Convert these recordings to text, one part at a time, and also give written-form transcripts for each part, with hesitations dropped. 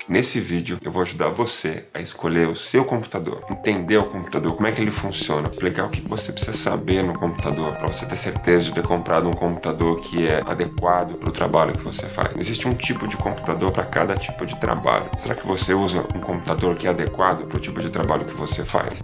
Nesse vídeo eu vou ajudar você a escolher o seu computador, entender o computador, como é que ele funciona, explicar o que você precisa saber no computador para você ter certeza de ter comprado um computador que é adequado para o trabalho que você faz. Existe um tipo de computador para cada tipo de trabalho. Será que você usa um computador que é adequado para o tipo de trabalho que você faz?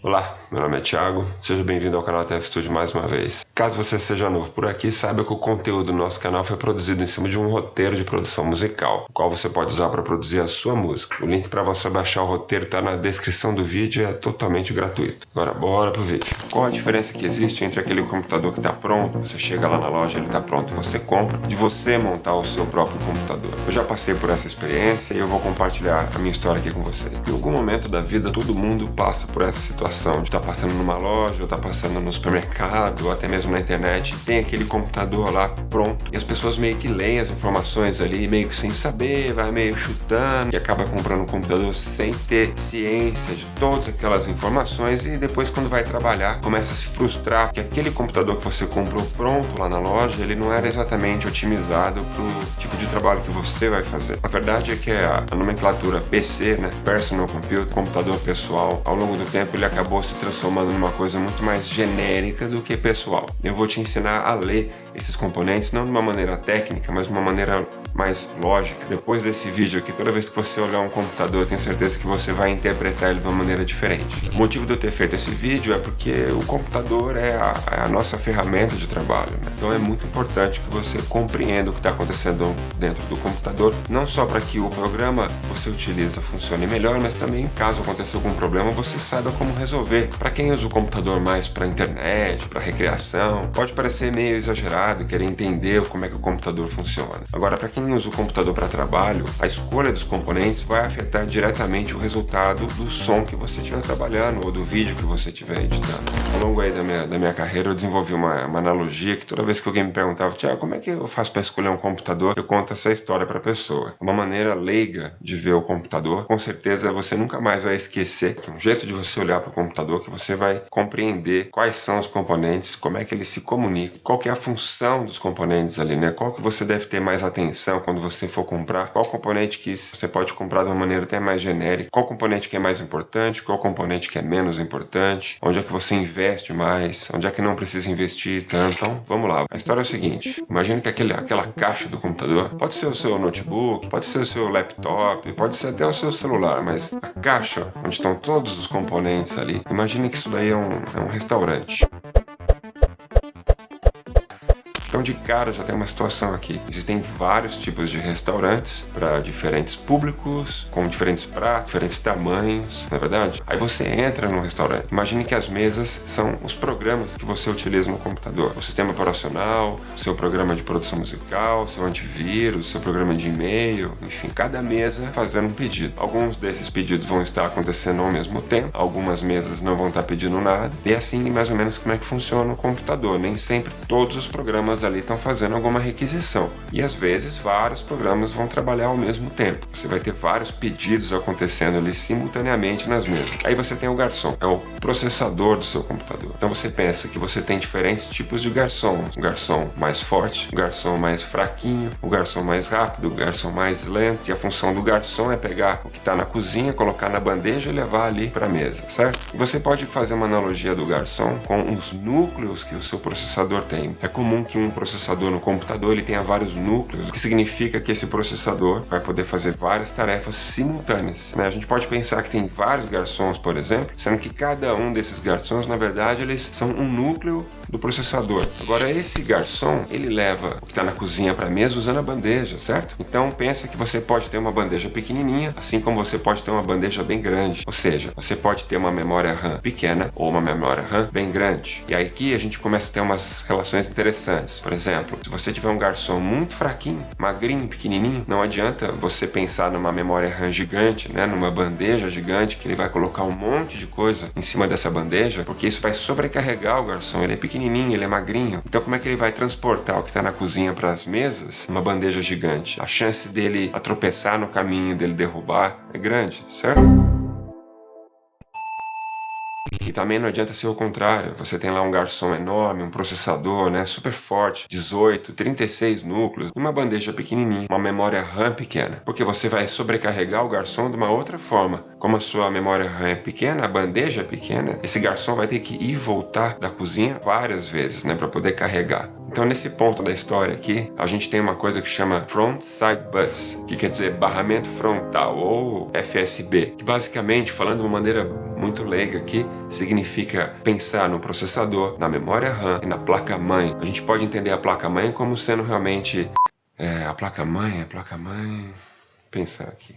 Olá, meu nome é Thiago, seja bem-vindo ao canal TF Studio mais uma vez. Caso você seja novo por aqui, saiba que o conteúdo do nosso canal foi produzido em cima de um roteiro de produção musical, o qual você pode usar para produzir a sua música. O link para você baixar o roteiro está na descrição do vídeo e é totalmente gratuito. Agora bora pro vídeo. Qual a diferença que existe entre aquele computador que está pronto, você chega lá na loja, ele está pronto, você compra, de você montar o seu próprio computador? Eu já passei por essa experiência e eu vou compartilhar a minha história aqui com você. Em algum momento da vida, todo mundo passa por essa situação de estar passando numa loja, ou estar passando no supermercado, ou até mesmo na internet, tem aquele computador lá pronto, e as pessoas meio que leem as informações ali, meio que sem saber, vai meio chutando, e acaba comprando um computador sem ter ciência de todas aquelas informações, e depois quando vai trabalhar, começa a se frustrar, porque aquele computador que você comprou pronto lá na loja, ele não era exatamente otimizado para o tipo de trabalho que você vai fazer. A verdade é que a nomenclatura PC, né, Personal Computer, computador pessoal, ao longo do tempo ele acabou se transformando numa coisa muito mais genérica do que pessoal. Eu vou te ensinar a ler esses componentes, não de uma maneira técnica, mas de uma maneira mais lógica. Depois desse vídeo aqui, toda vez que você olhar um computador, eu tenho certeza que você vai interpretar ele de uma maneira diferente. O motivo de eu ter feito esse vídeo é porque o computador é a nossa ferramenta de trabalho, né? Então é muito importante que você compreenda o que está acontecendo dentro do computador, não só para que o programa que você utiliza funcione melhor, mas também, caso aconteça algum problema, você saiba como resolver. Para quem usa o computador mais para internet, para recreação, pode parecer meio exagerado querer entender como é que o computador funciona. Agora, para quem usa o computador para trabalho, a escolha dos componentes vai afetar diretamente o resultado do som que você estiver trabalhando ou do vídeo que você estiver editando. Ao longo aí da minha carreira, eu desenvolvi uma analogia que toda vez que alguém me perguntava, Tiago, como é que eu faço para escolher um computador? Eu conto essa história para a pessoa. Uma maneira leiga de ver o computador, com certeza você nunca mais vai esquecer. É um jeito de você olhar para o computador que você vai compreender quais são os componentes, como é que eles se comunicam, qual que é a função dos componentes ali, né? Qual que você deve ter mais atenção quando você for comprar, qual componente que você pode comprar de uma maneira até mais genérica, qual componente que é mais importante, qual componente que é menos importante, onde é que você investe mais, onde é que não precisa investir tanto. Então, vamos lá. A história é o seguinte, imagine que aquela caixa do computador, pode ser o seu notebook, pode ser o seu laptop, pode ser até o seu celular, mas a caixa, onde estão todos os componentes ali, imagine que isso daí é um restaurante. Então, de cara, já tem uma situação aqui. Existem vários tipos de restaurantes para diferentes públicos, com diferentes pratos, diferentes tamanhos, não é verdade? Aí você entra num restaurante. Imagine que as mesas são os programas que você utiliza no computador. O sistema operacional, o seu programa de produção musical, o seu antivírus, o seu programa de e-mail, enfim, cada mesa fazendo um pedido. Alguns desses pedidos vão estar acontecendo ao mesmo tempo, algumas mesas não vão estar pedindo nada. E é assim mais ou menos como é que funciona o computador. Nem sempre todos os programas ali estão fazendo alguma requisição, e às vezes vários programas vão trabalhar ao mesmo tempo. Você vai ter vários pedidos acontecendo ali simultaneamente nas mesas. Aí você tem o garçom, é o processador do seu computador. Então você pensa que você tem diferentes tipos de garçom, o garçom mais forte, o garçom mais fraquinho, o garçom mais rápido, o garçom mais lento, e a função do garçom é pegar o que está na cozinha, colocar na bandeja e levar ali para a mesa, certo? Você pode fazer uma analogia do garçom com os núcleos que o seu processador tem. É comum que um processador no computador ele tenha vários núcleos, o que significa que esse processador vai poder fazer várias tarefas simultâneas, né? A gente pode pensar que tem vários garçons, por exemplo, sendo que cada um desses garçons, na verdade, eles são um núcleo do processador. Agora, esse garçom, ele leva o que está na cozinha para a mesa usando a bandeja, certo? Então, pensa que você pode ter uma bandeja pequenininha, assim como você pode ter uma bandeja bem grande. Ou seja, você pode ter uma memória RAM pequena ou uma memória RAM bem grande. E aí aqui a gente começa a ter umas relações interessantes. Por exemplo, se você tiver um garçom muito fraquinho, magrinho, pequenininho, não adianta você pensar numa memória RAM gigante, né, numa bandeja gigante, que ele vai colocar um monte de coisa em cima dessa bandeja, porque isso vai sobrecarregar o garçom. Ele é pequenininho, ele é magrinho. Então como é que ele vai transportar o que está na cozinha para as mesas numa bandeja gigante? A chance dele tropeçar no caminho, dele derrubar, é grande, certo? E também não adianta ser o contrário. Você tem lá um garçom enorme, um processador, né, super forte, 18, 36 núcleos, e uma bandeja pequenininha, uma memória RAM pequena. Porque você vai sobrecarregar o garçom de uma outra forma. Como a sua memória RAM é pequena, a bandeja é pequena, esse garçom vai ter que ir e voltar da cozinha várias vezes, né, para poder carregar. Então, nesse ponto da história aqui, a gente tem uma coisa que chama Front Side Bus, que quer dizer barramento frontal, ou FSB, que basicamente, falando de uma maneira muito leiga aqui, significa pensar no processador, na memória RAM e na placa-mãe. A gente pode entender a placa-mãe como sendo realmente... a placa-mãe... Pensar aqui.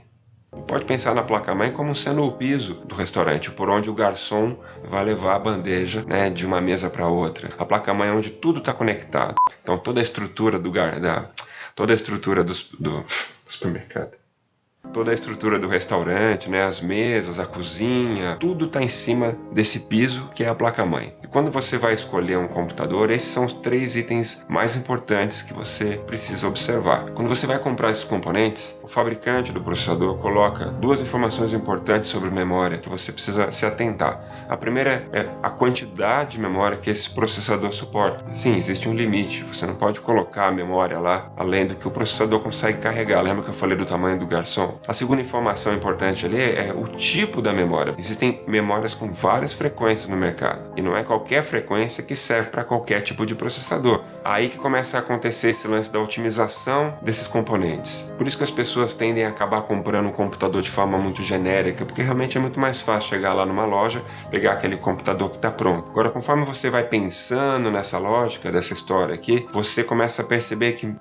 Pode pensar na placa-mãe como sendo o piso do restaurante, por onde o garçom vai levar a bandeja, né, de uma mesa para outra. A placa-mãe é onde tudo está conectado. Então toda a estrutura do supermercado, toda a estrutura do restaurante, né, as mesas, a cozinha, tudo está em cima desse piso que é a placa-mãe. E quando você vai escolher um computador, esses são os 3 itens mais importantes que você precisa observar. Quando você vai comprar esses componentes, o fabricante do processador coloca 2 informações importantes sobre memória que você precisa se atentar. A primeira é a quantidade de memória que esse processador suporta. Sim, existe um limite, você não pode colocar a memória lá além do que o processador consegue carregar. Lembra que eu falei do tamanho do garçom? A segunda informação importante ali é o tipo da memória. Existem memórias com várias frequências no mercado, e não é qualquer frequência que serve para qualquer tipo de processador. Aí que começa a acontecer esse lance da otimização desses componentes. Por isso que as pessoas tendem a acabar comprando um computador de forma muito genérica, porque realmente é muito mais fácil chegar lá numa loja, pegar aquele computador que está pronto. Agora, conforme você vai pensando nessa lógica dessa história aqui, você começa a perceber que,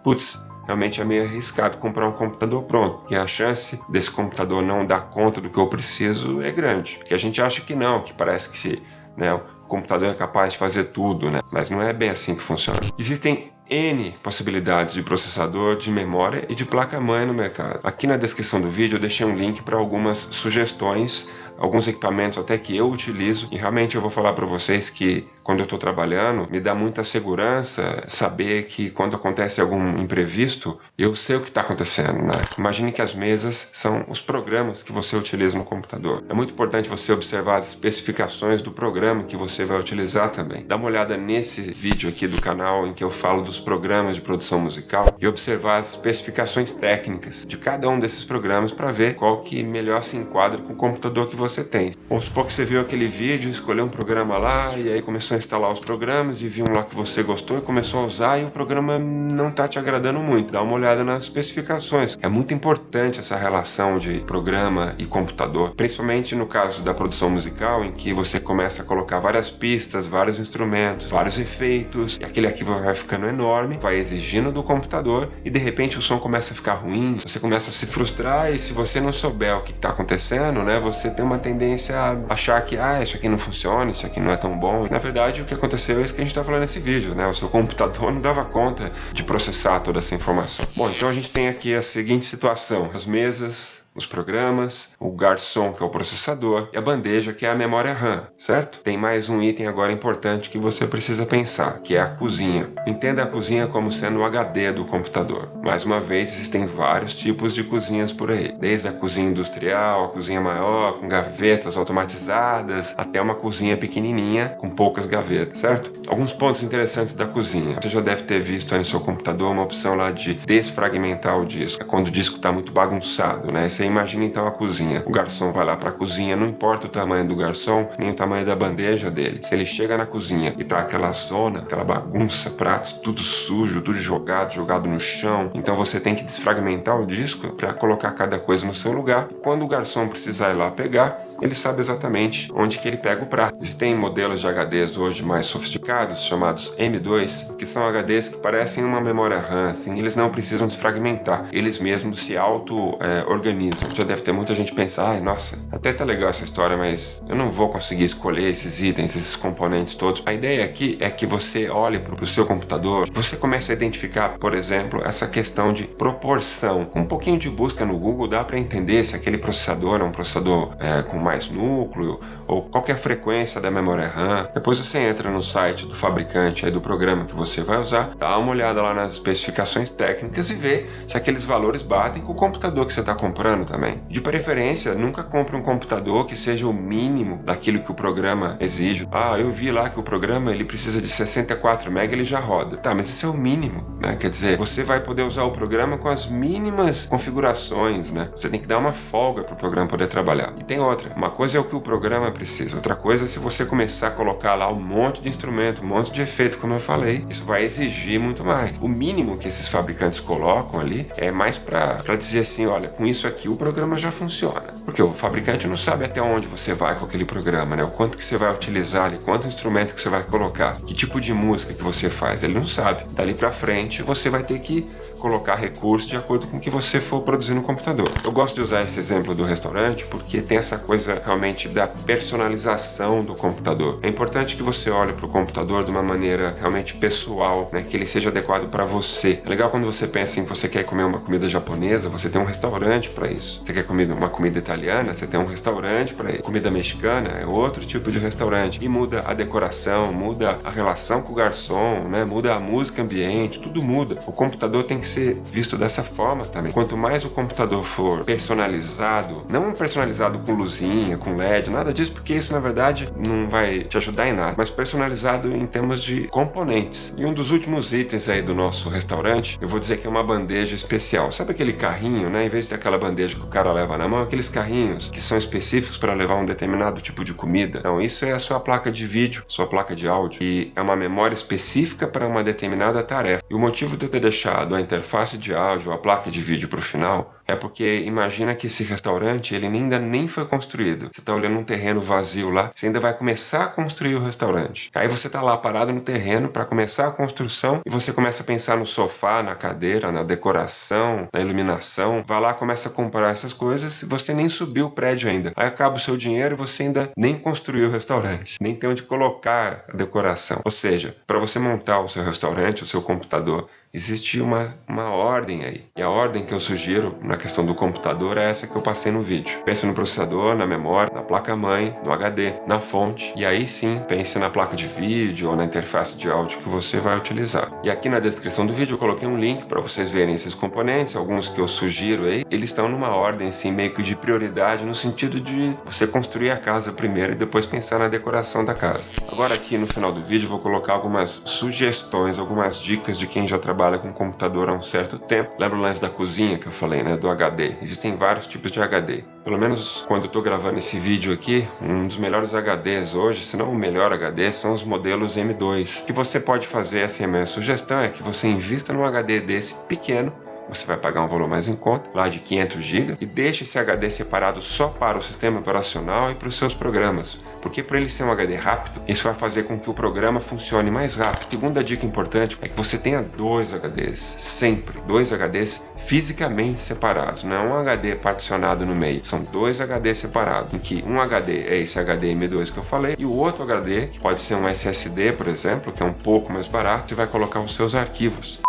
realmente é meio arriscado comprar um computador pronto, porque a chance desse computador não dar conta do que eu preciso é grande. Porque a gente acha que não, que parece que o computador é capaz de fazer tudo, né? Mas não é bem assim que funciona. Existem N possibilidades de processador, de memória e de placa-mãe no mercado. Aqui na descrição do vídeo eu deixei um link para algumas sugestões, alguns equipamentos até que eu utilizo, e realmente eu vou falar para vocês que quando eu estou trabalhando, me dá muita segurança saber que quando acontece algum imprevisto, eu sei o que está acontecendo, né? Imagine que as mesas são os programas que você utiliza no computador. É muito importante você observar as especificações do programa que você vai utilizar também. Dá uma olhada nesse vídeo aqui do canal em que eu falo dos programas de produção musical e observar as especificações técnicas de cada um desses programas para ver qual que melhor se enquadra com o computador que você tem. Vamos supor que você viu aquele vídeo, escolheu um programa lá e aí começou a instalar os programas e viu um lá que você gostou e começou a usar e o programa não está te agradando muito. Dá uma olhada nas especificações. É muito importante essa relação de programa e computador, principalmente no caso da produção musical, em que você começa a colocar várias pistas, vários instrumentos, vários efeitos, e aquele arquivo vai ficando enorme, vai exigindo do computador e de repente o som começa a ficar ruim, você começa a se frustrar e se você não souber o que está acontecendo, né, você tem uma tendência a achar que isso aqui não funciona, isso aqui não é tão bom. Na verdade, o que aconteceu é isso que a gente está falando nesse vídeo, né? O seu computador não dava conta de processar toda essa informação. Bom, então a gente tem aqui a seguinte situação: as mesas, os programas, o garçom, que é o processador, e a bandeja, que é a memória RAM, certo? Tem mais um item agora importante que você precisa pensar, que é a cozinha. Entenda a cozinha como sendo o HD do computador. Mais uma vez, existem vários tipos de cozinhas por aí, desde a cozinha industrial, a cozinha maior, com gavetas automatizadas, até uma cozinha pequenininha, com poucas gavetas, certo? Alguns pontos interessantes da cozinha. Você já deve ter visto aí no seu computador uma opção lá de desfragmentar o disco. É quando o disco está muito bagunçado, né? Você imagina então a cozinha. O garçom vai lá para a cozinha, não importa o tamanho do garçom, nem o tamanho da bandeja dele. Se ele chega na cozinha e tá aquela zona, aquela bagunça, pratos tudo sujo, tudo jogado no chão, então você tem que desfragmentar o disco para colocar cada coisa no seu lugar. Quando o garçom precisar ir lá pegar, ele sabe exatamente onde que ele pega o prato. Existem modelos de HDs hoje mais sofisticados, chamados M2, que são HDs que parecem uma memória RAM, assim, eles não precisam desfragmentar, eles mesmos se auto-organizam. Já deve ter muita gente pensar, nossa, até tá legal essa história, mas eu não vou conseguir escolher esses itens, esses componentes todos. A ideia aqui é que você olhe para o seu computador, você comece a identificar, por exemplo, essa questão de proporção. Com um pouquinho de busca no Google dá para entender se aquele processador é um processador com mais núcleo, ou qual que é a frequência da memória RAM. Depois você entra no site do fabricante, aí do programa que você vai usar, dá uma olhada lá nas especificações técnicas e vê se aqueles valores batem com o computador que você está comprando também. De preferência, nunca compre um computador que seja o mínimo daquilo que o programa exige. Eu vi lá que o programa ele precisa de 64 MB, ele já roda. Tá, mas esse é o mínimo, né? Quer dizer, você vai poder usar o programa com as mínimas configurações, né? Você tem que dar uma folga para o programa poder trabalhar. E tem outra, uma coisa é o que o programa precisa, outra coisa é se você começar a colocar lá um monte de instrumento, um monte de efeito, como eu falei, isso vai exigir muito mais. O mínimo que esses fabricantes colocam ali é mais para dizer assim, olha, com isso aqui o programa já funciona. Porque o fabricante não sabe até onde você vai com aquele programa, né? O quanto que você vai utilizar ali, quanto instrumento que você vai colocar, que tipo de música que você faz, ele não sabe. Dali para frente você vai ter que colocar recursos de acordo com o que você for produzir no computador. Eu gosto de usar esse exemplo do restaurante porque tem essa coisa realmente da personalização do computador. É importante que você olhe para o computador de uma maneira realmente pessoal, né? Que ele seja adequado para você. É legal quando você pensa em que você quer comer uma comida japonesa, você tem um restaurante para isso. Você quer comer uma comida italiana, você tem um restaurante para isso. Comida mexicana é outro tipo de restaurante. E muda a decoração, muda a relação com o garçom, né? Muda a música ambiente, tudo muda. O computador tem que ser visto dessa forma também. Quanto mais o computador for personalizado, não personalizado com luzinha, com LED, nada disso, porque isso na verdade não vai te ajudar em nada, mas personalizado em termos de componentes. E um dos últimos itens aí do nosso restaurante, eu vou dizer que é uma bandeja especial. Sabe aquele carrinho, né? Em vez de aquela bandeja que o cara leva na mão, aqueles carrinhos que são específicos para levar um determinado tipo de comida. Então, isso é a sua placa de vídeo, sua placa de áudio, e é uma memória específica para uma determinada tarefa. E o motivo de eu ter deixado a interface de áudio, a placa de vídeo para o final, é porque imagina que esse restaurante ele ainda nem foi construído. Você está olhando um terreno vazio lá, você ainda vai começar a construir o restaurante. Aí você está lá parado no terreno para começar a construção e você começa a pensar no sofá, na cadeira, na decoração, na iluminação. Vai lá, começa a comprar essas coisas e você nem subiu o prédio ainda. Aí acaba o seu dinheiro e você ainda nem construiu o restaurante, nem tem onde colocar a decoração. Ou seja, para você montar o seu restaurante, o seu computador, existe uma ordem aí. E a ordem que eu sugiro na questão do computador é essa que eu passei no vídeo. Pense no processador, na memória, na placa-mãe, no HD, na fonte. E aí sim, pense na placa de vídeo ou na interface de áudio que você vai utilizar. E aqui na descrição do vídeo eu coloquei um link para vocês verem esses componentes, alguns que eu sugiro aí. Eles estão numa ordem assim, meio que de prioridade, no sentido de você construir a casa primeiro e depois pensar na decoração da casa. Agora aqui no final do vídeo eu vou colocar algumas sugestões, algumas dicas de quem já trabalha com computador há um certo tempo. Lembra o lance da cozinha que eu falei, né? Do HD. Existem vários tipos de HD. Pelo menos quando eu estou gravando esse vídeo aqui, um dos melhores HDs hoje, se não o melhor HD, são os modelos M2. O que você pode fazer, assim, a minha sugestão é que você invista num HD desse pequeno. Você vai pagar um valor mais em conta, lá de 500 GB, e deixe esse HD separado só para o sistema operacional e para os seus programas. Porque para ele ser um HD rápido, isso vai fazer com que o programa funcione mais rápido. Segunda dica importante é que você tenha dois HDs, sempre. Dois HDs fisicamente separados, não é um HD particionado no meio. São dois HDs separados, em que um HD é esse HD M2 que eu falei, e o outro HD, que pode ser um SSD, por exemplo, que é um pouco mais barato, você vai colocar os seus arquivos.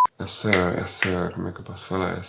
Como é que eu posso falar?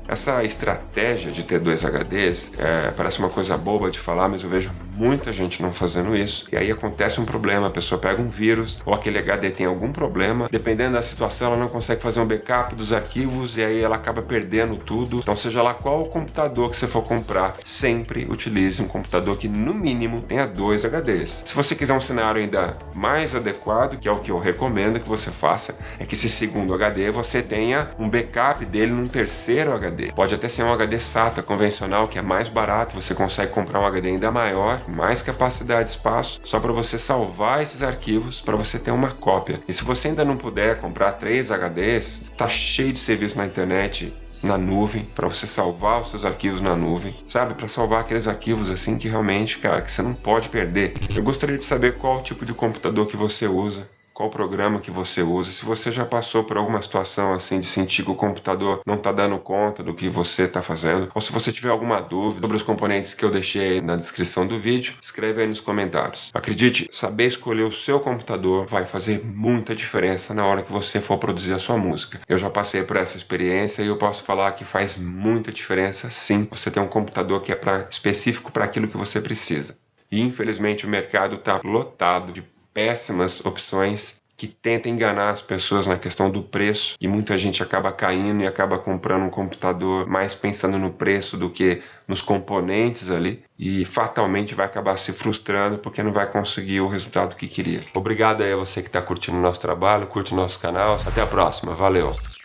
Essa estratégia de ter dois HDs parece uma coisa boba de falar, mas eu vejo muita gente não fazendo isso. E aí acontece um problema, a pessoa pega um vírus ou aquele HD tem algum problema. Dependendo da situação, ela não consegue fazer um backup dos arquivos e aí ela acaba perdendo tudo. Então, seja lá qual o computador que você for comprar, sempre utilize um computador que no mínimo tenha dois HDs. Se você quiser um cenário ainda mais adequado, que é o que eu recomendo que você faça, é que esse segundo HD você tenha um backup dele num terceiro HD. Pode até ser um HD SATA convencional, que é mais barato, você consegue comprar um HD ainda maior, com mais capacidade de espaço, só para você salvar esses arquivos, para você ter uma cópia. E se você ainda não puder comprar 3 HDs, tá cheio de serviço na internet, na nuvem, para você salvar os seus arquivos na nuvem, sabe? Para salvar aqueles arquivos assim que realmente, cara, que você não pode perder. Eu gostaria de saber qual tipo de computador que você usa, qual programa que você usa, se você já passou por alguma situação assim de sentir que o computador não está dando conta do que você está fazendo, ou se você tiver alguma dúvida sobre os componentes que eu deixei aí na descrição do vídeo, escreve aí nos comentários. Acredite, saber escolher o seu computador vai fazer muita diferença na hora que você for produzir a sua música. Eu já passei por essa experiência e eu posso falar que faz muita diferença sim você ter um computador que é específico para aquilo que você precisa. E infelizmente o mercado está lotado de péssimas opções que tentam enganar as pessoas na questão do preço, e muita gente acaba caindo e acaba comprando um computador mais pensando no preço do que nos componentes ali, e fatalmente vai acabar se frustrando porque não vai conseguir o resultado que queria. Obrigado aí a você que está curtindo o nosso trabalho, curte o nosso canal. Até a próxima, valeu!